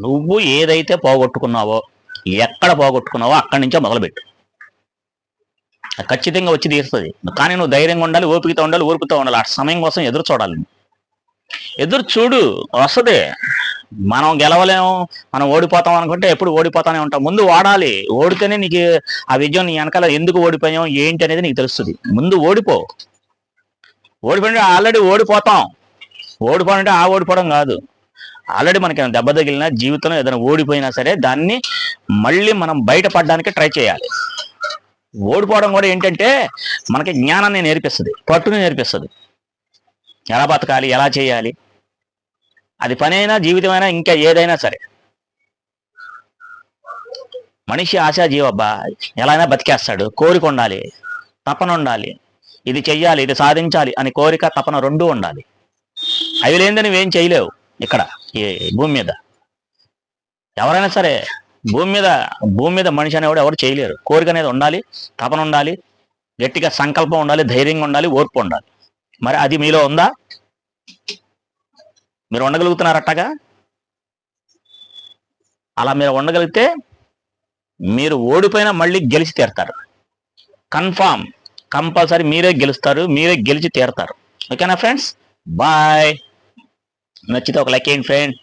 నువ్వు ఏదైతే పోగొట్టుకున్నావో, ఎక్కడ పోగొట్టుకున్నావో అక్కడి నుంచో మొదలుపెట్టు. ఖచ్చితంగా వచ్చి తీరుతుంది. కానీ నువ్వు ధైర్యంగా ఉండాలి, ఓపికతో ఉండాలి, ఓర్పుతో ఉండాలి. ఆ సమయం కోసం ఎదురు చూడాలి. ఎదురు చూడు, వస్తుంది. మనం గెలవలేము, మనం ఓడిపోతాం అనుకుంటే ఎప్పుడు ఓడిపోతానే ఉంటాం. ముందు ఓడాలి. ఓడితేనే నీకు ఆ విజయం నీ వెనకాల ఎందుకు ఓడిపోయాం ఏంటి అనేది నీకు తెలుస్తుంది. ముందు ఓడిపో. ఓడిపోయిన ఆల్రెడీ ఓడిపోతాం. ఓడిపోవడం అంటే ఆ ఓడిపోవడం కాదు. ఆల్రెడీ మనకి దెబ్బ తగిలినా, జీవితంలో ఏదైనా ఓడిపోయినా సరే దాన్ని మళ్ళీ మనం బయటపడడానికి ట్రై చేయాలి. ఓడిపోవడం కూడా ఏంటంటే మనకి జ్ఞానాన్ని నేర్పిస్తుంది, పట్టుని నేర్పిస్తుంది. ఎలా బతకాలి, ఎలా చేయాలి, అది పనైనా జీవితమైనా ఇంకా ఏదైనా సరే. మనిషి ఆశాజీవబ్బా, ఎలా అయినా బతికేస్తాడు. కోరిక ఉండాలి, తపన ఉండాలి. ఇది చెయ్యాలి, ఇది సాధించాలి అని కోరిక తపన రెండూ ఉండాలి. అవి లేనిదే నువ్వేం చేయలేవు ఇక్కడ ఈ భూమి మీద. ఎవరైనా సరే భూమి మీద మనిషి అనేవాడు ఎవరు చేయలేరు. కోరిక అనేది ఉండాలి, తపన ఉండాలి, గట్టిగా సంకల్పం ఉండాలి, ధైర్యంగా ఉండాలి, ఓర్పు ఉండాలి. మరి అది మీలో ఉందా? మీరు ఉండగలుగుతున్నారట్టగా? అలా మీరు ఉండగలిగితే మీరు ఓడిపోయినా మళ్ళీ గెలిచి తీరుతారు. కన్ఫామ్, కంపల్సరీ మీరే గెలుస్తారు, మీరే గెలిచి తీరుతారు. ఓకేనా ఫ్రెండ్స్? బాయ్. నచ్చితే ఒక లైక్ చేయండి ఫ్రెండ్.